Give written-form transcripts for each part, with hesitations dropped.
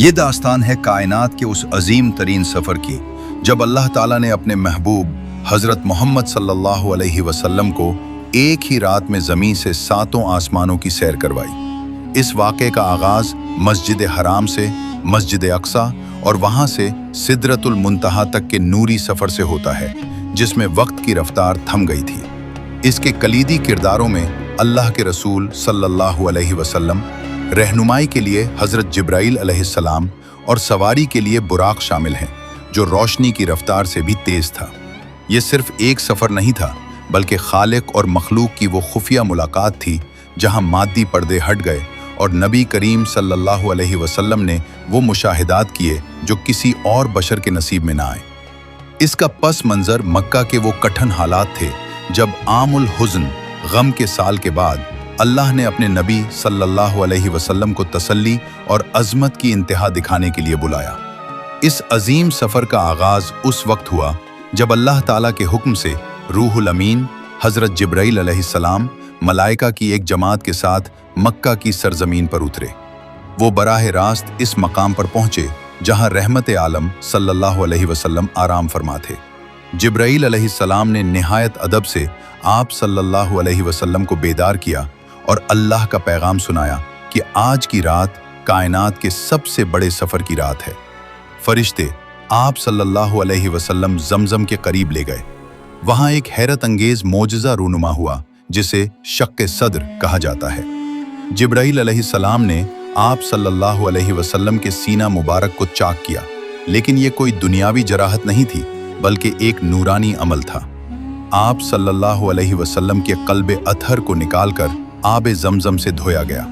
یہ داستان ہے کائنات کے اس عظیم ترین سفر کی جب اللہ تعالیٰ نے اپنے محبوب حضرت محمد صلی اللہ علیہ وسلم کو ایک ہی رات میں زمین سے 7 آسمانوں کی سیر کروائی۔ اس واقعے کا آغاز مسجد حرام سے مسجد اقصی اور وہاں سے سدرۃ المنتہا تک کے نوری سفر سے ہوتا ہے، جس میں وقت کی رفتار تھم گئی تھی۔ اس کے کلیدی کرداروں میں اللہ کے رسول صلی اللہ علیہ وسلم، رہنمائی کے لیے حضرت جبرائیل علیہ السلام اور سواری کے لیے براق شامل ہیں، جو روشنی کی رفتار سے بھی تیز تھا۔ یہ صرف ایک سفر نہیں تھا، بلکہ خالق اور مخلوق کی وہ خفیہ ملاقات تھی جہاں مادی پردے ہٹ گئے اور نبی کریم صلی اللہ علیہ وسلم نے وہ مشاہدات کیے جو کسی اور بشر کے نصیب میں نہ آئے۔ اس کا پس منظر مکہ کے وہ کٹھن حالات تھے جب عام الحزن غم کے سال کے بعد اللہ نے اپنے نبی صلی اللہ علیہ وسلم کو تسلی اور عظمت کی انتہا دکھانے کے لیے بلایا۔ اس عظیم سفر کا آغاز اس وقت ہوا جب اللہ تعالیٰ کے حکم سے روح الامین حضرت جبرائیل علیہ السلام ملائکہ کی ایک جماعت کے ساتھ مکہ کی سرزمین پر اترے۔ وہ براہ راست اس مقام پر پہنچے جہاں رحمت عالم صلی اللہ علیہ وسلم آرام فرما تھے۔ جبرائیل علیہ السلام نے نہایت ادب سے آپ صلی اللہ علیہ وسلم کو بیدار کیا اور اللہ کا پیغام سنایا کہ آج کی رات کائنات کے سب سے بڑے سفر کی رات ہے۔ فرشتے آپ صلی اللہ علیہ وسلم زمزم کے قریب لے گئے۔ وہاں ایک حیرت انگیز معجزہ رونما ہوا جسے شق صدر کہا جاتا ہے۔ جبرائیل علیہ السلام نے آپ صلی اللہ علیہ وسلم کے سینہ مبارک کو چاک کیا، لیکن یہ کوئی دنیاوی جراحت نہیں تھی بلکہ ایک نورانی عمل تھا۔ آپ صلی اللہ علیہ وسلم کے قلب اطہر کو نکال کر آب زمزم سے دھویا گیا۔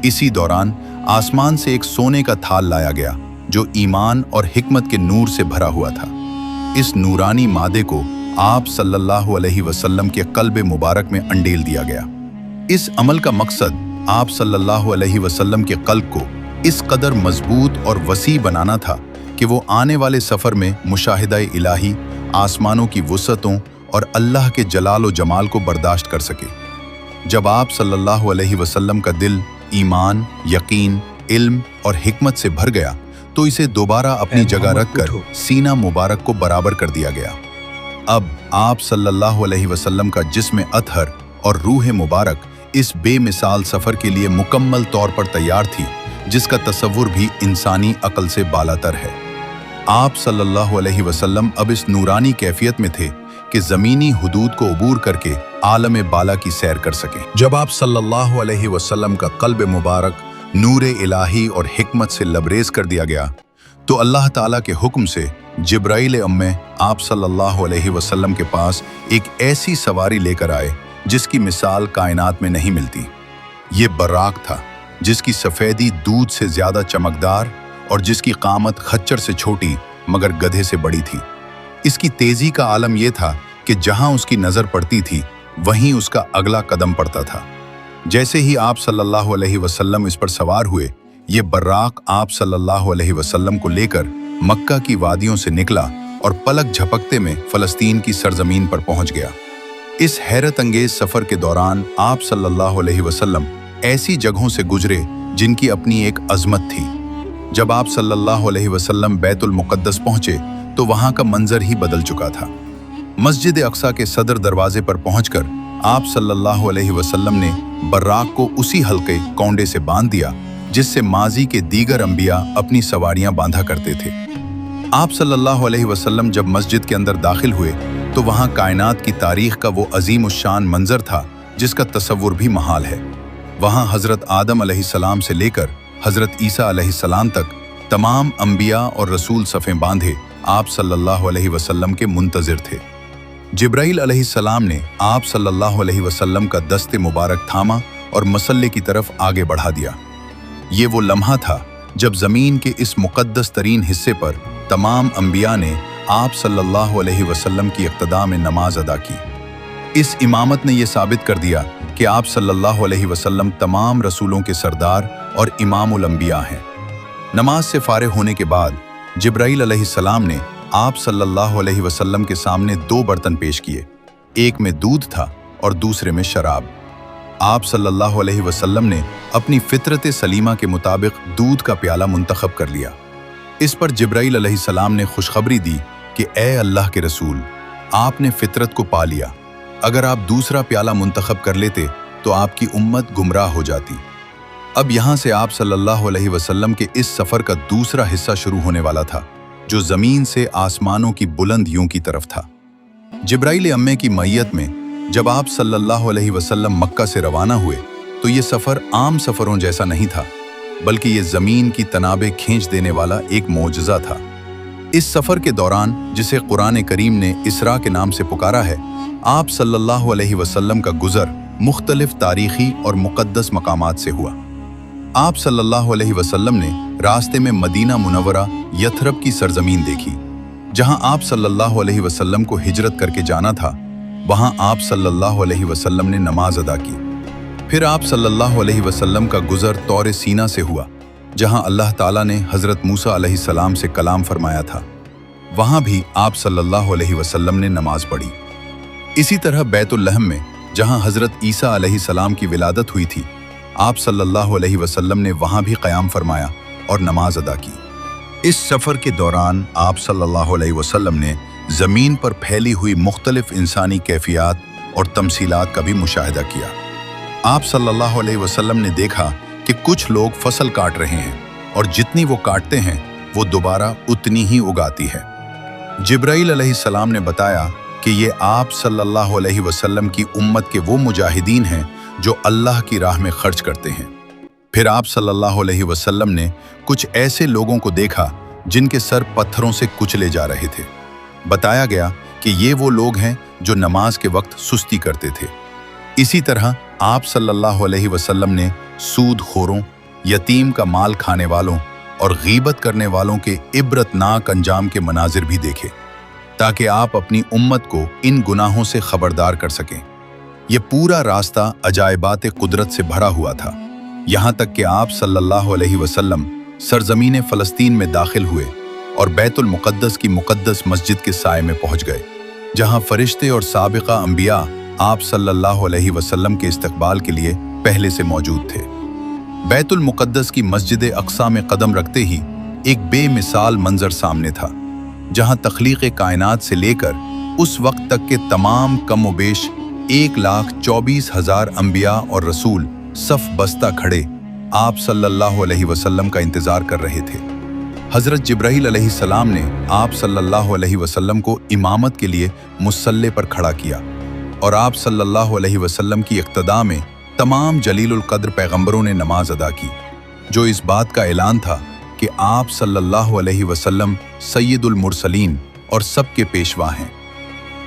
اسی دوران آسمان سے ایک سونے کا تھال لایا گیا جو ایمان اور حکمت کے نور سے بھرا ہوا تھا۔ اس نورانی مادے کو آپ صلی اللہ علیہ وسلم کے قلب مبارک میں انڈیل دیا گیا۔ اس عمل کا مقصد آپ صلی اللہ علیہ وسلم کے قلب کو اس قدر مضبوط اور وسیع بنانا تھا کہ وہ آنے والے سفر میں مشاہدہ الہی، آسمانوں کی وسعتوں اور اللہ کے جلال و جمال کو برداشت کر سکے۔ جب آپ صلی اللہ علیہ وسلم کا دل ایمان، یقین، علم اور حکمت سے بھر گیا تو اسے دوبارہ اپنی جگہ رکھ کر سینہ مبارک کو برابر کر دیا گیا۔ اب آپ صلی اللہ علیہ وسلم کا جسم اطہر اور روح مبارک اس بے مثال سفر کے لیے مکمل طور پر تیار تھی جس کا تصور بھی انسانی عقل سے بالاتر ہے۔ آپ صلی اللہ علیہ وسلم اب اس نورانی کیفیت میں تھے کہ زمینی حدود کو عبور کر کے عالم بالا کی سیر کر سکیں۔ جب آپ صلی اللہ علیہ وسلم کا قلب مبارک نور الہی اور حکمت سے لبریز کر دیا گیا تو اللہ تعالیٰ کے حکم سے جبرائیل امیں آپ صلی اللہ علیہ وسلم کے پاس ایک ایسی سواری لے کر آئے جس کی مثال کائنات میں نہیں ملتی۔ یہ براق تھا جس کی سفیدی دودھ سے زیادہ چمکدار اور جس کی قامت خچر سے چھوٹی مگر گدھے سے بڑی تھی۔ اس کی تیزی کا عالم یہ تھا کہ جہاں اس کی نظر پڑتی تھی وہیں اس کا اگلا قدم پڑتا تھا۔ جیسے ہی آپ صلی اللہ علیہ وسلم اس پر سوار ہوئے، یہ براق آپ صلی اللہ علیہ وسلم کو لے کر مکہ کی وادیوں سے نکلا اور پلک جھپکتے میں فلسطین کی سرزمین پر پہنچ گیا۔ اس حیرت انگیز سفر کے دوران آپ صلی اللہ علیہ وسلم ایسی جگہوں سے گزرے جن کی اپنی ایک عظمت تھی۔ جب آپ صلی اللہ علیہ وسلم بیت المقدس پہنچے تو وہاں کا منظر ہی بدل چکا تھا۔ مسجد اقصی کے صدر دروازے پر پہنچ کر آپ صلی اللہ علیہ وسلم نے براق کو اسی حلقے کونڈے سے باندھ دیا جس سے ماضی کے دیگر انبیاء اپنی سواریاں باندھا کرتے تھے۔ آپ صلی اللہ علیہ وسلم جب مسجد کے اندر داخل ہوئے تو وہاں کائنات کی تاریخ کا وہ عظیم الشان منظر تھا جس کا تصور بھی محال ہے۔ وہاں حضرت آدم علیہ السلام سے لے کر حضرت عیسیٰ علیہ السلام تک تمام انبیاء اور رسول صفیں باندھے آپ صلی اللہ علیہ وسلم کے منتظر تھے۔ جبرائیل علیہ السلام نے آپ صلی اللہ علیہ وسلم کا دست مبارک تھاما اور مصلے کی طرف آگے بڑھا دیا۔ یہ وہ لمحہ تھا جب زمین کے اس مقدس ترین حصے پر تمام انبیاء نے آپ صلی اللہ علیہ وسلم کی اقتداء میں نماز ادا کی۔ اس امامت نے یہ ثابت کر دیا کہ آپ صلی اللہ علیہ وسلم تمام رسولوں کے سردار اور امام الانبیاء ہیں۔ نماز سے فارغ ہونے کے بعد جبرائیل علیہ السلام نے آپ صلی اللہ علیہ وسلم کے سامنے 2 برتن پیش کیے، ایک میں دودھ تھا اور دوسرے میں شراب۔ आप सल्लल्लाहु अलैहि वसल्लम ने अपनी फितरत सलीमा के मुताबिक दूध का प्याला मुंतखब कर लिया। इस पर जिब्राइल अलैहिस्सलाम ने खुशखबरी दी कि ए अल्लाह के रसूल, आपने फितरत को पा लिया। अगर आप दूसरा प्याला मुंतखब कर लेते तो आपकी उम्मत गुमराह हो जाती। अब यहाँ से आप सल्लल्लाहु अलैहि वसल्लम के इस सफ़र का दूसरा हिस्सा शुरू होने वाला था, जो ज़मीन से आसमानों की बुलंदियों की तरफ था। जिब्राइल अम्मे की मैयत में जब आप सल्लल्लाहु अलैहि वसल्लम मक्का से रवाना हुए तो ये सफ़र आम सफ़रों जैसा नहीं था, बल्कि ये ज़मीन की तनाबे खींच देने वाला एक मोजज़ा था। इस सफ़र के दौरान, जिसे कुरान करीम ने इसरा के नाम से पुकारा है, आप सल्लल्लाहु अलैहि वसल्लम का गुज़र मुख्तलिफ तारीख़ी और मुक़द्दस मकामात से हुआ। आप सल्लल्लाहु अलैहि वसल्लम ने रास्ते में मदीना मुनव्वरा यथरब की सरजमीन देखी, जहां आप सल्लल्लाहु अलैहि वसल्लम को हिजरत करके जाना था। वहां आप सल्लल्लाहु अलैहि वसल्लम ने नमाज अदा की। फिर आप सल्लल्लाहु अलैहि वसल्लम का गुज़र तौर सीना से हुआ, जहां अल्लाह ताला ने हज़रत मूसा अलैहिस्सलाम से कलाम फरमाया था। वहां भी आप सल्लल्लाहु अलैहि वसल्लम ने नमाज पढ़ी। इसी तरह बैतुल लहम में, जहां हज़रत ईसा अलैहिस्सलाम की विलादत हुई थी, आप सल्लल्लाहु अलैहि वसल्लम ने वहां भी क़याम फरमाया और नमाज अदा की। इस सफ़र के दौरान आप सल्लल्लाहु अलैहि वसल्लम ने ज़मीन पर फैली हुई मुख्तलिफ इंसानी कैफियत और तमसीलात का भी मुशाहिदा किया। आप सल्लल्लाहु अलैहि वसल्लम ने देखा कि कुछ लोग फसल काट रहे हैं और जितनी वो काटते हैं वो दोबारा उतनी ही उगाती है। जिब्राइल अलैहिस्सलाम ने बताया कि ये आप सल्लल्लाहु अलैहि वसल्लम की उम्मत के वो मुजाहिदीन हैं जो अल्लाह की राह में खर्च करते हैं। फिर आप सल्लल्लाहु अलैहि वसल्लम ने कुछ ऐसे लोगों को देखा जिनके सर पत्थरों से कुचले जा रहे थे। बताया गया कि ये वो लोग हैं जो नमाज के वक्त सुस्ती करते थे। इसी तरह आप सल्लल्लाहु अलैहि वसल्लम ने सूदखोरों, यतीम का माल खाने वालों और गीबत करने वालों के इबरतनाक अंजाम के मनाजिर भी देखे, ताकि आप अपनी उम्मत को इन गुनाहों से खबरदार कर सकें। ये पूरा रास्ता अजायबात कुदरत से भरा हुआ था, यहाँ तक कि आप सल्लल्लाहु अलैहि वसल्लम सरजमीन फ़लस्तीन में दाखिल हुए और बैतुल मुक़द्दस की मुक़द्दस मस्जिद के साए में पहुँच गए, जहाँ फरिश्ते और साबिक़ा अंबिया आप सल्लल्लाहु अलैहि वसल्लम के इस्तक़बाल के लिए पहले से मौजूद थे। बैतुल मुक़द्दस की मस्जिद अक़सा में कदम रखते ही एक बेमिसाल मंजर सामने था, जहाँ तख्लीक़ कायनात से लेकर उस वक्त तक के तमाम कम व बेश 1,24,000 अंबिया और रसूल सफ बस्ता खड़े आप सल्लल्लाहु अलैहि वसल्लम का इंतज़ार कर रहे थे। हज़रत जिब्राइल अलैहिस्सलाम ने आप सल्लल्लाहु अलैहि वसल्लम को इमामत के लिए मुसल्ले पर खड़ा किया और आप सल्लल्लाहु अलैहि वसल्लम की इक़्तिदा में तमाम जलीलुल क़द्र पैगंबरों ने नमाज अदा की, जो इस बात का ऐलान था कि आप सल्लल्लाहु अलैहि वसल्लम सय्यदुल मुरसलीन और सबके पेशवा हैं।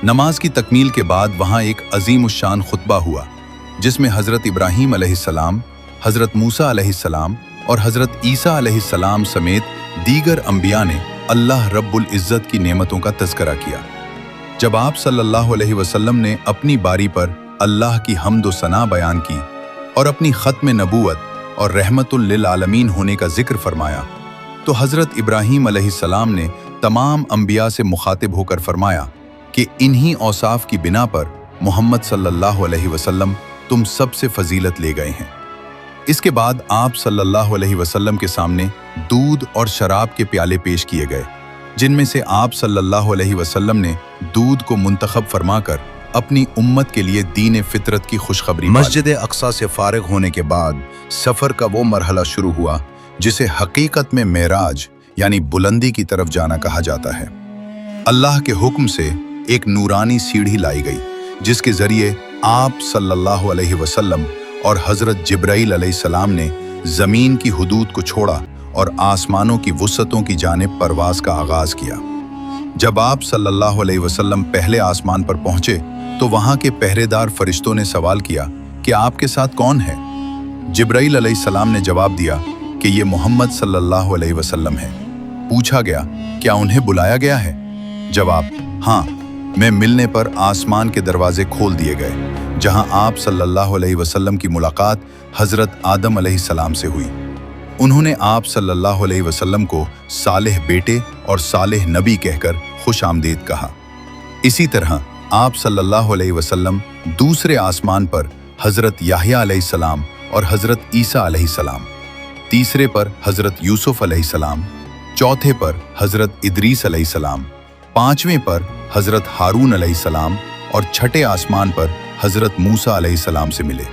नमाज की तकमील के बाद वहाँ एक अज़ीमुश्शान खुतबा हुआ, जिसमें हज़रत इब्राहीम अलैहिस्सलाम, हज़रत मूसा अलैहिस्सलाम और हज़रत ईसा अलैहिस्सलाम समेत दीगर अंबिया ने अल्लाह रब्बुल इज़्ज़त की नेमतों का तज़किरा किया। जब आप सल्लल्लाहु अलैहि वसल्लम ने अपनी बारी पर अल्लाह की हम्द व सना बयान की और अपनी ख़त्म नबूवत और रहमतुल लिल आलमीन होने का जिक्र फरमाया, तो हज़रत इब्राहीम अलैहिस्सलाम ने तमाम अंबिया से मुखातिब होकर फरमाया कि इन्हीं औसाफ की बिना पर मोहम्मद सल्लल्लाहु अलैहि वसल्लम तुम सबसे फजीलत ले गए हैं। इसके बाद आप सल्लल्लाहु अलैहि वसल्लम के सामने दूध और शराब के प्याले पेश किए गए, जिनमें से आप सल्लल्लाहु अलैहि वसल्लम ने दूध को मुंतखब फरमाकर अपनी उम्मत के लिए दीन फितरत की खुशखबरी। मस्जिद अक़सा से फारिग होने के बाद सफ़र का वो मरहला शुरू हुआ जिसे हकीकत में मेराज यानी बुलंदी की तरफ जाना कहा जाता है। अल्लाह के हुक्म से एक नूरानी सीढ़ी लाई गई, जिसके ज़रिए आप सल्लल्लाहु अलैहि वसल्लम और हज़रत जिब्राइल अलैहिस्सलाम ने ज़मीन की हुदूद को छोड़ा और आसमानों की वुसअतों की जानिब परवाज़ का आगाज़ किया। जब आप सल्लल्लाहु अलैहि वसल्लम पहले आसमान पर पहुँचे तो वहाँ के पहरेदार फरिश्तों ने सवाल किया कि आपके साथ कौन है? जिब्राइल अलैहिस्सलाम ने जवाब दिया कि ये मोहम्मद सल्लल्लाहु अलैहि वसल्लम है। पूछा गया, क्या उन्हें बुलाया गया है? जवाब, हाँ। मैं मिलने पर आसमान के दरवाजे खोल दिए गए, जहां आप सल्लल्लाहु अलैहि वसल्लम की मुलाकात हज़रत आदम अलैहिस्सलाम से हुई। उन्होंने आप सल्लल्लाहु अलैहि वसल्लम को सालेह बेटे और सालेह नबी कहकर खुश आमदीद कहा। इसी तरह आप सल्लल्लाहु अलैहि वसल्लम दूसरे आसमान पर हज़रत याहिया अलैहिस्सलाम और हज़रत ईसा अलैहिस्सलाम, तीसरे पर हज़रत यूसुफ अलैहिस्सलाम, चौथे पर हज़रत इदरीस अलैहिस्सलाम, पांचवें पर हज़रत हारून अलैहिस्सलाम और छठे आसमान पर हज़रत मूसा अलैहिस्सलाम से मिले।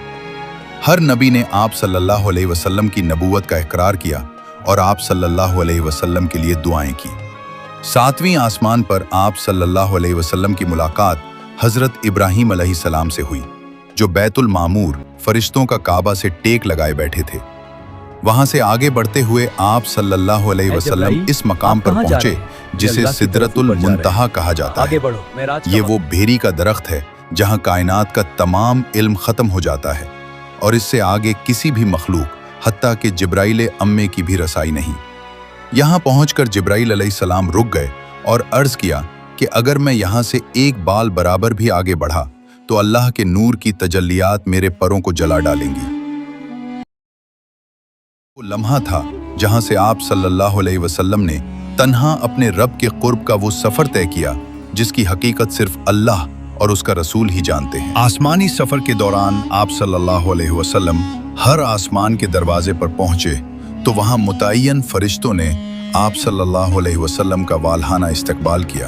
हर नबी ने आप सल्लल्लाहु अलैहि वसल्लम की नबूवत का इकरार किया और आप सल्लल्लाहु अलैहि वसल्लम के लिए दुआएं की। सातवीं आसमान पर आप सल्लल्लाहु अलैहि वसल्लम की मुलाकात हज़रत इब्राहीम अलैहिस्सलाम से हुई, जो बैतुल मामूर फरिश्तों का काबा से टेक लगाए बैठे थे। वहां से आगे बढ़ते हुए आप सल्लल्लाहु अलैहि वसल्लम इस मकाम पर पहुंचे जिसे सिदरतुल मुंतहा कहा जाता है। ये वो भेरी का दरख्त है जहां कायनात का तमाम इल्म खत्म हो जाता है और इससे आगे किसी भी मखलूक हत्ता कि जिब्राइल अम्मे की भी रसाई नहीं। यहाँ पहुंचकर जिब्राइल अलैहिस्सलाम रुक गए और अर्ज किया कि अगर मैं यहाँ से एक बाल बराबर भी आगे बढ़ा तो अल्लाह के नूर की तजल्लियात मेरे परों को जला डालेंगी। वो लम्हा था जहाँ से आप सल्लल्लाहु अलैहि वसल्लम ने तन्हा अपने रब के कुर्ब का वो सफर तय किया जिसकी हकीकत सिर्फ अल्लाह और उसका रसूल ही जानते हैं। आसमानी सफर के दौरान आप सल्लल्लाहु अलैहि वसल्लम हर आसमान के दरवाजे पर पहुंचे तो वहां मुतय्यन फरिश्तों ने आप सल्लल्लाहु अलैहि वसल्लम का वालहाना इस्तकबाल किया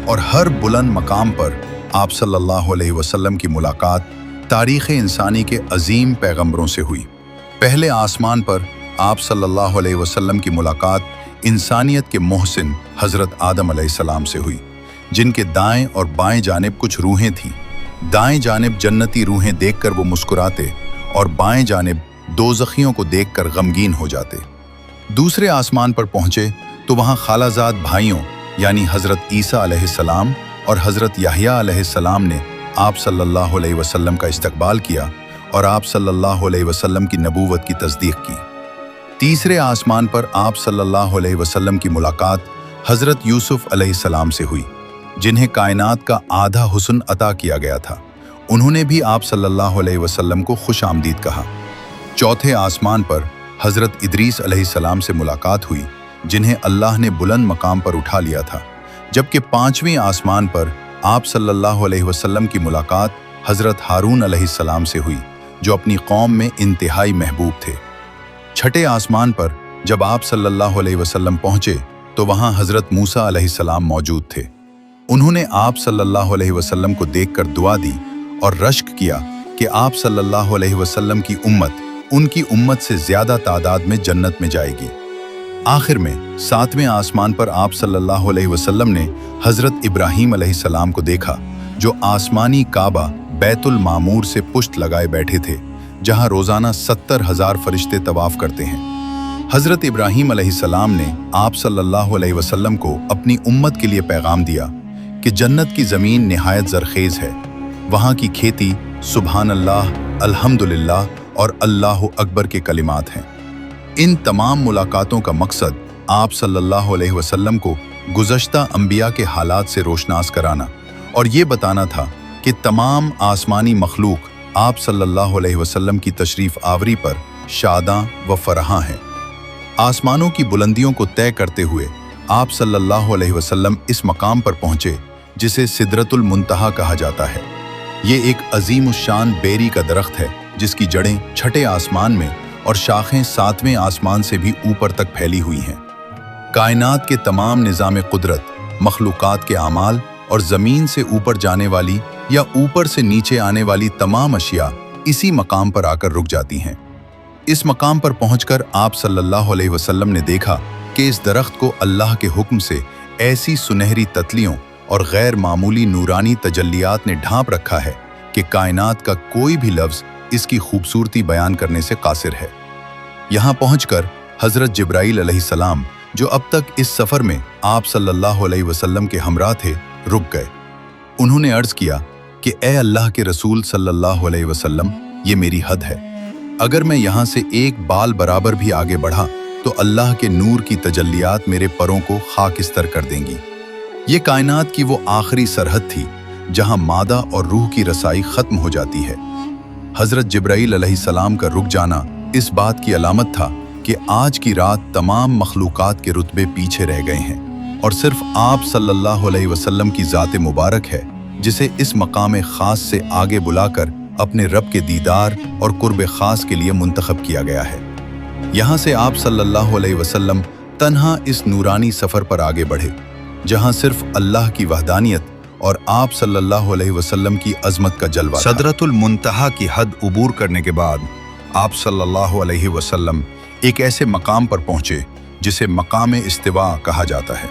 और हर बुलंद मकाम पर आप सल्लल्लाहु अलैहि वसल्लम की मुलाकात तारीख़ इंसानी के अजीम पैगंबरों से हुई। पहले आसमान पर आप सल्लल्लाहु अलैहि वसल्लम की मुलाकात इंसानियत के मोहसिन हज़रत आदम अलैहिस्सलाम से हुई, जिनके दाएं और बाएं जानिब कुछ रूहें थीं। दाएं जानिब जन्नती रूहें देखकर वो मुस्कुराते और बाएं जानिब दोज़खियों को देखकर गमगीन हो जाते। दूसरे आसमान पर पहुंचे तो वहां खालाजाद भाइयों यानी हज़रत ईसा अलैहिस्सलाम और हज़रत याहिया अलैहिस्सलाम ने आप सल्लल्लाहु अलैहि वसल्लम का इस्तकबाल किया और आप सल्लल्लाहु अलैहि वसल्लम की नबूवत की तस्दीक की। तीसरे आसमान पर आप सल्लल्लाहु अलैहि वसल्लम की मुलाकात हज़रत यूसुफ अलैहिस्सलाम से हुई, जिन्हें कायनात का आधा हुस्न अता किया गया था। उन्होंने भी आप सल्लल्लाहु अलैहि वसल्लम को खुश आमदीद कहा। चौथे आसमान पर हज़रत इदरीस अलैहिस्सलाम से मुलाकात हुई, जिन्हें अल्लाह ने बुलंद मकाम पर उठा लिया था। जबकि पांचवें आसमान पर आप सल्लल्लाहु अलैहि वसल्लम की मुलाकात हज़रत हारून अलैहिस्सलाम से हुई, जो अपनी कौम में इंतहाई महबूब थे। छठे आसमान पर जब आप सल्लल्लाहु अलैहि वसल्लम पहुंचे तो वहां हज़रत मूसा अलैहिस्सलाम मौजूद थे। उन्होंने आप सल्लल्लाहु अलैहि वसल्लम को देखकर दुआ दी और रश्क किया कि आप सल्लल्लाहु अलैहि वसल्लम की उम्मत उनकी उम्मत से ज़्यादा तादाद में जन्नत में जाएगी। आखिर में सातवें आसमान पर आप सल्लल्लाहु अलैहि वसल्लम ने हज़रत इब्राहीम अलैहिस्सलाम को देखा, जो आसमानी काबा बैतुल मामूर से पुश्त लगाए बैठे थे, जहां रोज़ाना 70,000 फरिश्ते तवाफ करते हैं। हज़रत इब्राहीम अलैहिस्सलाम ने आप सल्लल्लाहु अलैहि वसल्लम को अपनी उम्मत के लिए पैगाम दिया कि जन्नत की ज़मीन निहायत ज़रखेज़ है। वहाँ की खेती सुबहान अल्लाह, अल्हम्दुलिल्लाह और अल्लाहु अकबर के कलिमात हैं। इन तमाम मुलाकातों का मकसद आप सल्लल्लाहु अलैहि वसल्लम को गुज़श्ता अंबिया के हालात से रोशनास कराना और ये बताना था कि तमाम आसमानी मखलूक आप सल्लल्लाहु अलैहि वसल्लम की तशरीफ़ आवरी पर शादां व फरहां हैं। आसमानों की बुलंदियों को तय करते हुए आप सल्लल्लाहु अलैहि वसल्लम इस मकाम पर पहुंचे जिसे सिदरतुल मुंतहा कहा जाता है। ये एक अजीमुश्शान बेरी का दरख्त है जिसकी जड़ें छठे आसमान में और शाखें सातवें आसमान से भी ऊपर तक फैली हुई हैं। कायनात के तमाम निज़ाम कुदरत, मखलूक़ात के आमाल और ज़मीन से ऊपर जाने वाली या ऊपर से नीचे आने वाली तमाम अशिया इसी मकाम पर आकर रुक जाती हैं। इस मकाम पर पहुंचकर आप सल्लल्लाहु अलैहि वसल्लम ने देखा कि इस दरख्त को अल्लाह के हुक्म से ऐसी सुनहरी ततलियों और गैर मामूली नूरानी तजल्लियात ने ढांप रखा है कि कायनात का कोई भी लफ्ज़ इसकी खूबसूरती बयान करने से कासिर है। यहाँ पहुंचकर हज़रत जिब्राईल अलैहिस्सलाम, जो अब तक इस सफ़र में आप सल्लल्लाहु अलैहि वसल्लम के हमरा थे, रुक गए। उन्होंने अर्ज़ किया कि ए अल्लाह के रसूल सल्लल्लाहु अलैहि वसल्लम, ये मेरी हद है। अगर मैं यहाँ से एक बाल बराबर भी आगे बढ़ा तो अल्लाह के नूर की तजल्लियात मेरे परों को खाकिस्तर कर देंगी। ये कायनात की वो आखिरी सरहद थी जहाँ मादा और रूह की रसाई ख़त्म हो जाती है। हज़रत जिब्राईल अलैहिस्सलाम का रुक जाना इस बात की अलामत था कि आज की रात तमाम मखलूक़ात के रुतबे पीछे रह गए हैं और सिर्फ आप सल्लल्लाहु अलैहि वसल्लम की ज़ात मुबारक है जिसे इस मकाम ख़ास से आगे बुलाकर अपने रब के दीदार और कुर्ब खास के लिए मुंतखब किया गया है। यहाँ से आप सल्लल्लाहु अलैहि वसल्लम तन्हा इस नूरानी सफ़र पर आगे बढ़े, जहाँ सिर्फ अल्लाह की वहदानियत और आप सल्लल्लाहु अलैहि वसल्लम की अजमत का जलवा था। सदरतुल मुंतहा की हद उबूर करने के बाद आप सल्लल्लाहु अलैहि वसल्लम एक ऐसे मकाम पर पहुँचे जिसे मकाम इस्तिवा कहा जाता है।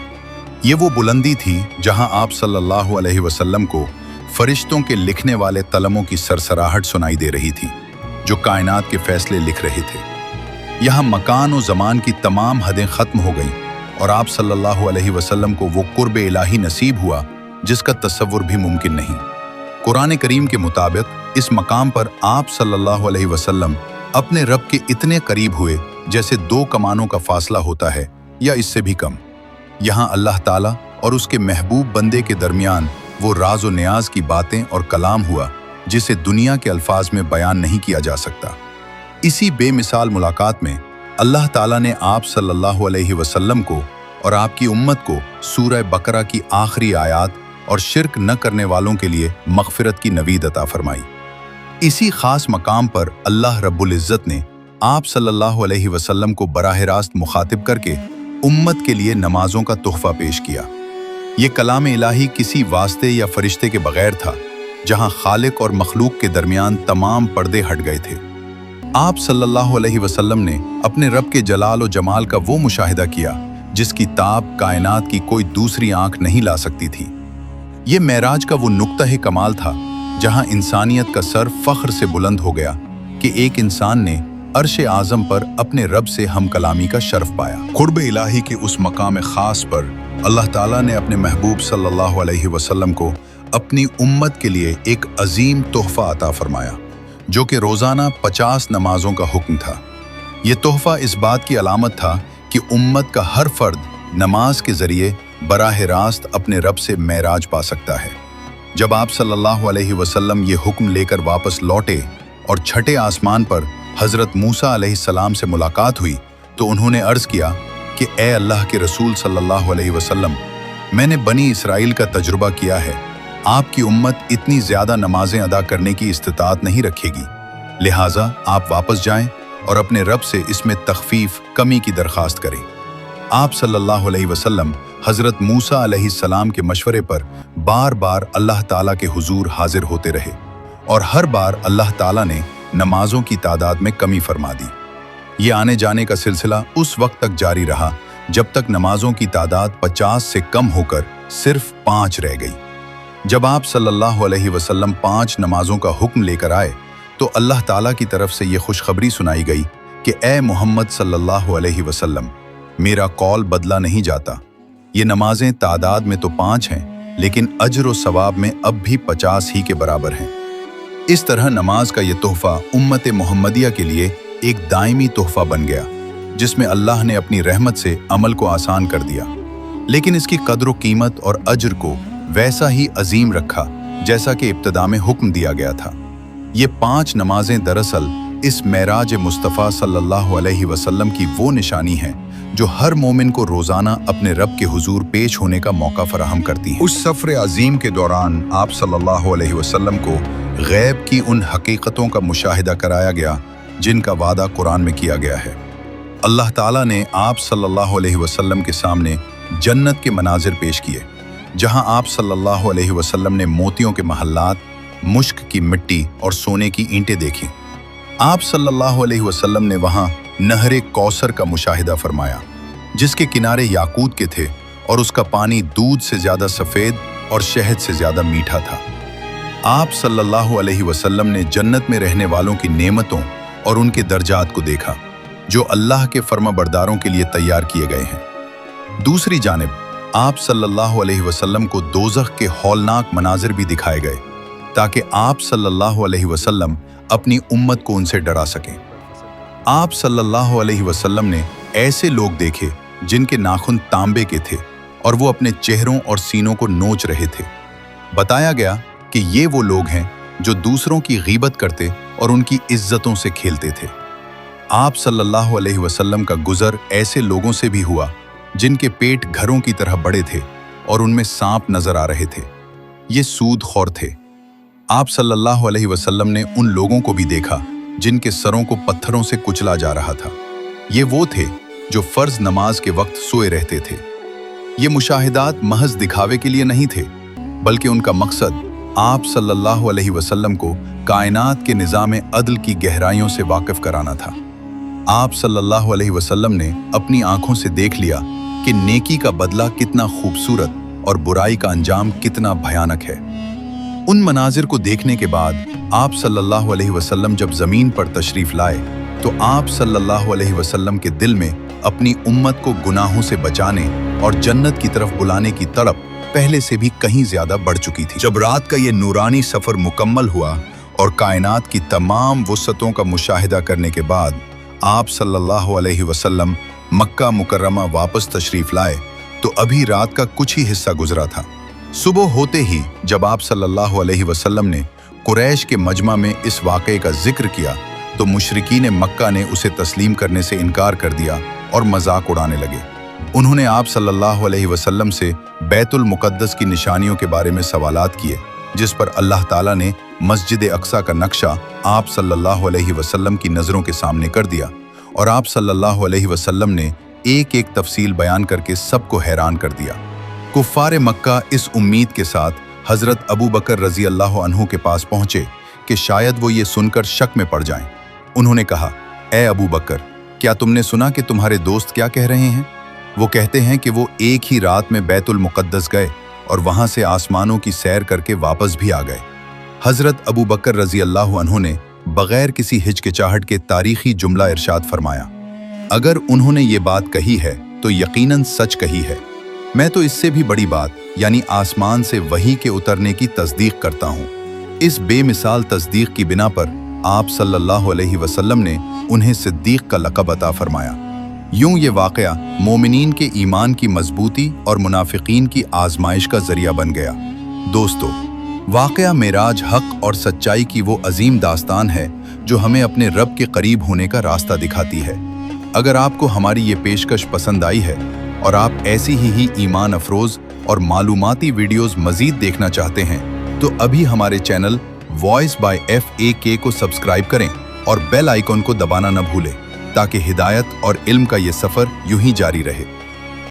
ये वो बुलंदी थी जहाँ आप सल्लल्लाहु अलैहि वसल्लम को फरिश्तों के लिखने वाले कलमों की सरसराहट सुनाई दे रही थी, जो कायनात के फैसले लिख रहे थे। यहाँ मकान और ज़मान की तमाम हदें ख़त्म हो गईं और आप सल्लल्लाहु अलैहि वसल्लम को वो कुर्ब इलाही नसीब हुआ जिसका तसव्वुर भी मुमकिन नहीं। कुरान करीम के मुताबिक इस मकाम पर आप सल्लल्लाहु अलैहि वसल्लम अपने रब के इतने करीब हुए जैसे 2 कमानों का फासला होता है या इससे भी कम। यहाँ अल्लाह ताला और उसके महबूब बंदे के दरमियान वो राज और न्याज की बातें और कलाम हुआ जिसे दुनिया के अल्फाज में बयान नहीं किया जा सकता। इसी बेमिसाल मुलाकात में अल्लाह ताला ने आप सल्लल्लाहु अलैहि वसल्लम को और आपकी उम्मत को सूरह बकरा की आखिरी आयत और शिर्क न करने वालों के लिए मग़फ़िरत की नवीद अता फरमाई। इसी खास मकाम पर अल्लाह रब्बुल इज़्ज़त ने आप सल्लल्लाहु अलैहि वसल्लम को बराह रास्त मुखातिब करके उम्मत के लिए नमाजों का तोहफा पेश किया। ये कलाम इलाही किसी वास्ते या फरिश्ते के बगैर था, जहां खालिक और मखलूक के दरमियान तमाम पर्दे हट गए थे। आप सल्लल्लाहु अलैहि वसल्लम ने अपने रब के जलाल और जमाल का वो मुशाहिदा किया जिसकी ताब कायनात की कोई दूसरी आंख नहीं ला सकती थी। ये मेराज का वो नुक्ता कमाल था जहां इंसानियत का सर फख्र से बुलंद हो गया कि एक इंसान ने अर्श आज़म पर अपने रब से हम कलामी का शर्फ पाया। कुर्ब इलाही के उस मकाम ख़ास पर अल्लाह ताला ने अपने महबूब सल्लल्लाहु अलैहि वसल्लम को अपनी उम्मत के लिए एक अजीम तोहफ़ा अता फरमाया, जो कि रोज़ाना 50 नमाजों का हुक्म था। ये तोहफ़ा इस बात की अलामत था कि उम्मत का हर फर्द नमाज के ज़रिए बराह रास्त अपने रब से मेराज पा सकता है। जब आप सल्लल्लाहु अलैहि वसल्लम ये हुक्म लेकर वापस लौटे और छठे आसमान पर हज़रत मूसा अलैहिस्सलाम से मुलाकात हुई, तो उन्होंने अर्ज़ किया कि ए अल्लाह के रसूल सल्लल्लाहु अलैहि वसल्लम, मैंने बनी इसराइल का तजुर्बा किया है, आपकी उम्मत इतनी ज़्यादा नमाजें अदा करने की इस्तिताअत नहीं रखेगी, लिहाजा आप वापस जाएं और अपने रब से इसमें तख़फ़ीफ़ कमी की दरख्वास्त करें। आप सल्लल्लाहु अलैहि वसल्लम हज़रत मूसा अलैहिस्सलाम के मशवरे पर बार बार अल्लाह ताला के हुजूर हाजिर होते रहे और हर बार अल्लाह ताला ने नमाजों की तादाद में कमी फरमा दी। ये आने जाने का सिलसिला उस वक्त तक जारी रहा जब तक नमाजों की तादाद 50 से कम होकर सिर्फ 5 रह गई। जब आप सल्लल्लाहु अलैहि वसल्लम 5 नमाजों का हुक्म लेकर आए तो अल्लाह ताला की तरफ से ये खुशखबरी सुनाई गई कि ए मोहम्मद सल्लल्लाहु अलैहि वसल्लम, मेरा कौल बदला नहीं जाता। ये नमाजें तादाद में तो 5 हैं, लेकिन अजर व सवाब में अब भी 50 ही के बराबर हैं। इस तरह नमाज का ये तोहफ़ा उम्मत मोहम्मदिया के लिए एक दायमी तोहफ़ा बन गया, जिसमें अल्लाह ने अपनी रहमत से अमल को आसान कर दिया, लेकिन इसकी कद्र व कीमत और अजर को वैसा ही अजीम रखा जैसा कि इब्तिदा में हुक्म दिया गया था। ये 5 नमाजें दरअसल इस मेराज मुस्तफ़ा सल्लल्लाहु अलैहि वसल्लम की वो निशानी है जो हर मोमिन को रोज़ाना अपने रब के हुजूर पेश होने का मौका फराहम करती है। उस सफ़र अजीम के दौरान आप सल्लल्लाहु अलैहि वसल्लम को गैब की उन हकीकतों का मुशाहिदा कराया गया जिनका वादा कुरान में किया गया है। अल्लाह ताला ने आप सल्लल्लाहु अलैहि वसल्लम के सामने जन्नत के मनाजिर पेश किए, जहां आप सल्लल्लाहु अलैहि वसल्लम ने मोतियों के महल्लात, मुश्क की मिट्टी और सोने की ईंटें देखी। आप सल्लल्लाहु अलैहि वसल्लम ने वहां नहरे कौसर का मुशाहिदा फरमाया, जिसके किनारे याकूत के थे और उसका पानी दूध से ज़्यादा सफ़ेद और शहद से ज़्यादा मीठा था। आप सल्लल्लाहु अलैहि वसल्लम ने जन्नत में रहने वालों की नेमतों और उनके दर्जात को देखा, जो अल्लाह के फर्माबरदारों के लिए तैयार किए गए हैं। दूसरी जानिब आप सल्लल्लाहु अलैहि वसल्लम को दोज़ख के हौलनाक मनाजिर भी दिखाए गए, ताकि आप सल्लल्लाहु अलैहि वसल्लम अपनी उम्मत को उनसे डरा सकें। आप सल्लल्लाहु अलैहि वसल्लम ने ऐसे लोग देखे जिनके नाखून तांबे के थे और वो अपने चेहरों और सीनों को नोच रहे थे। बताया गया कि ये वो लोग हैं जो दूसरों की गीबत करते और उनकी इज्जतों से खेलते थे। आप सल्लल्लाहु अलैहि वसल्लम का गुजर ऐसे लोगों से भी हुआ जिनके पेट घरों की तरह बड़े थे और उनमें सांप नजर आ रहे थे। ये सूदखोर थे। आप सल्लल्लाहु अलैहि वसल्लम ने उन लोगों को भी देखा जिनके सरों को पत्थरों से कुचला जा रहा था। ये वो थे जो फर्ज नमाज के वक्त सोए रहते थे। ये मुशाहिदात महज दिखावे के लिए नहीं थे, बल्कि उनका मकसद आप सल्लल्लाहु अलैहि वसल्लम को कायनात के निज़ाम अदल की गहराइयों से वाकिफ कराना था। आप सल्लल्लाहु अलैहि वसल्लम ने अपनी आंखों से देख लिया कि नेकी का बदला कितना खूबसूरत और बुराई का अंजाम कितना भयानक है। उन मनाजिर को देखने के बाद आप सल्लल्लाहु अलैहि वसल्लम जब ज़मीन पर तशरीफ़ लाए तो आप सल्लल्लाहु अलैहि वसल्लम के दिल में अपनी उम्मत को गुनाहों से बचाने और जन्नत की तरफ बुलाने की तड़प पहले से भी कहीं ज्यादा बढ़ चुकी थी। जब रात का ये नूरानी सफर मुकम्मल हुआ और कायनात की तमाम वुसअतों का मुशाहिदा करने के बाद आप सल्लल्लाहु अलैहि वसल्लम मक्का मुकर्रमा वापस तशरीफ लाए तो अभी रात का कुछ ही हिस्सा गुजरा था। सुबह होते ही जब आप सल्लल्लाहु अलैहि वसल्लम ने कुरैश के मजमा में इस वाक़े का जिक्र किया तो मुशरिकीन मक्का ने उसे तस्लीम करने से इनकार कर दिया और मजाक उड़ाने लगे। उन्होंने आप सल्लल्लाहु अलैहि वसल्लम से बैतुल मुक़द्दस की निशानियों के बारे में सवालात किए, जिस पर अल्लाह ताला ने मस्जिद अक्सा का नक्शा आप सल्लल्लाहु अलैहि वसल्लम की नज़रों के सामने कर दिया और आप सल्लल्लाहु अलैहि वसल्लम ने एक एक तफसील बयान करके सबको हैरान कर दिया। कुफ़ार मक्का इस उम्मीद के साथ हज़रत अबू बकर रज़ी अल्लाह अन्हु के पास पहुँचे कि शायद वो ये सुनकर शक में पड़ जाएं। उन्होंने कहा, ए अबू बकर, क्या तुमने सुना कि तुम्हारे दोस्त क्या कह रहे हैं? वो कहते हैं कि वो एक ही रात में बैतुल मुक़द्दस गए और वहां से आसमानों की सैर करके वापस भी आ गए। हज़रत अबू बकर रज़ी अल्लाह अन्हु ने बग़ैर किसी हिचकिचाहट के तारीख़ी जुमला इरशाद फरमाया, अगर उन्होंने ये बात कही है तो यकीनन सच कही है। मैं तो इससे भी बड़ी बात यानी आसमान से वही के उतरने की तस्दीक करता हूँ। इस बेमिसाल तस्दीक की बिना पर आप सल्लल्लाहु अलैहि वसल्लम ने उन्हें सिद्दीक़ का लक़ब अता फरमाया। यूं ये वाक़या मोमिनीन के ईमान की मजबूती और मुनाफिकीन की आजमाइश का जरिया बन गया। दोस्तों, वाक़या मेराज हक और सच्चाई की वो अजीम दास्तान है जो हमें अपने रब के करीब होने का रास्ता दिखाती है। अगर आपको हमारी ये पेशकश पसंद आई है और आप ऐसी ही ईमान अफरोज़ और मालूमाती वीडियोज़ मज़ीद देखना चाहते हैं तो अभी हमारे चैनल वॉइस बाय FAK को सब्सक्राइब करें और बेल आइकॉन को दबाना न भूलें ताकि हिदायत और इल्म का ये सफ़र यूं ही जारी रहे।